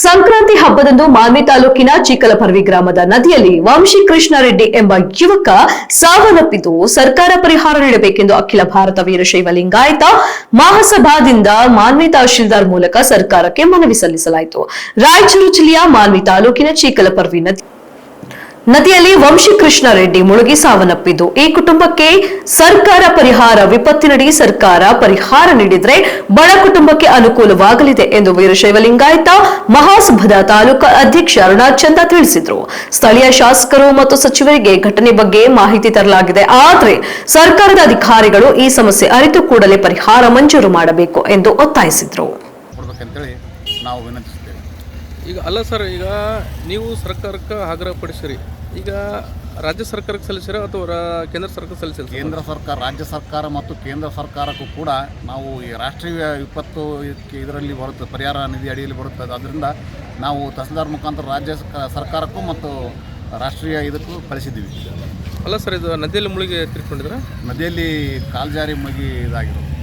ಸಂಕ್ರಾಂತಿ ಹಬ್ಬದಂದು ಮಾನ್ವಿ ತಾಲೂಕಿನ ಚಿಕ್ಕಲಪರ್ವಿ ಗ್ರಾಮದ ನದಿಯಲ್ಲಿ ವಂಶಿ ಕೃಷ್ಣಾರೆಡ್ಡಿ ಎಂಬ ಯುವಕ ಸಾವನ್ನಪ್ಪಿದ್ದು ಸರ್ಕಾರ ಪರಿಹಾರ ನೀಡಬೇಕೆಂದು ಅಖಿಲ ಭಾರತ ವೀರಶೈವ ಲಿಂಗಾಯತ ಮಹಾಸಭಾದಿಂದ ಮಾನ್ವಿ ತಹಶೀಲ್ದಾರ್ ಮೂಲಕ ಸರ್ಕಾರಕ್ಕೆ ಮನವಿ ಸಲ್ಲಿಸಲಾಯಿತು. ರಾಯಚೂರು ಜಿಲ್ಲೆಯ ಮಾನ್ವಿ ತಾಲೂಕಿನ ಚಿಕ್ಕಲಪರ್ವಿ ನದಿಯಲ್ಲಿ ವಂಶಿ ಕೃಷ್ಣಾರೆಡ್ಡಿ ಮುಳುಗಿ ಸಾವನ್ನಪ್ಪಿದ್ದು ಈ ಕುಟುಂಬಕ್ಕೆ ಸರ್ಕಾರ ಪರಿಹಾರ ವಿಪತ್ತಿನಡಿ ಸರ್ಕಾರ ಪರಿಹಾರ ನೀಡಿದ್ರೆ ಬಡ ಕುಟುಂಬಕ್ಕೆ ಅನುಕೂಲವಾಗಲಿದೆ ಎಂದು ವೀರಶೈವ ಲಿಂಗಾಯತ ಮಹಾಸಭಾದ ತಾಲೂಕಾ ಅಧ್ಯಕ್ಷ ಅರುಣಾಚಂದ ತಿಳಿಸಿದರು. ಸ್ಥಳೀಯ ಶಾಸಕರು ಮತ್ತು ಸಚಿವರಿಗೆ ಘಟನೆ ಬಗ್ಗೆ ಮಾಹಿತಿ ತರಲಾಗಿದೆ. ಆದರೆ ಸರ್ಕಾರದ ಅಧಿಕಾರಿಗಳು ಈ ಸಮಸ್ಯೆ ಅರಿತು ಕೂಡಲೇ ಪರಿಹಾರ ಮಂಜೂರು ಮಾಡಬೇಕು ಎಂದು ಒತ್ತಾಯಿಸಿದರು. ಈಗ ಅಲ್ಲ ಸರ್, ಈಗ ನೀವು ಸರ್ಕಾರಕ್ಕೆ ಆಗ್ರಹಪಡಿಸಿರಿ, ಈಗ ರಾಜ್ಯ ಸರ್ಕಾರಕ್ಕೆ ಸಲ್ಲಿಸಿರ ಅಥವಾ ಕೇಂದ್ರ ಸರ್ಕಾರಕ್ಕೆ ಸಲ್ಲಿಸಿರ? ಕೇಂದ್ರ ಸರ್ಕಾರ, ರಾಜ್ಯ ಸರ್ಕಾರ ಮತ್ತು ಕೇಂದ್ರ ಸರ್ಕಾರಕ್ಕೂ ಕೂಡ ನಾವು ಈ ರಾಷ್ಟ್ರೀಯ ವಿಪತ್ತು ಇದರಲ್ಲಿ ಬರುತ್ತೆ, ಪರಿಹಾರ ನಿಧಿ ಅಡಿಯಲ್ಲಿ ಬರುತ್ತದೆ. ಅದರಿಂದ ನಾವು ತಹಸೀಲ್ದಾರ್ ಮುಖಾಂತರ ರಾಜ್ಯ ಸರ್ಕಾರಕ್ಕೂ ಮತ್ತು ರಾಷ್ಟ್ರೀಯ ಇದಕ್ಕೂ ಕಳಿಸಿದ್ದೀವಿ. ಅಲ್ಲ ಸರ್, ಇದು ನದಿಯಲ್ಲಿ ಮುಳುಗಿ ತಿರ್ಕೊಂಡಿದ್ರೆ? ನದಿಯಲ್ಲಿ ಕಾಲ್ಜಾರಿ ಮುಳುಗಿ ಇದಾಗಿರೋದು.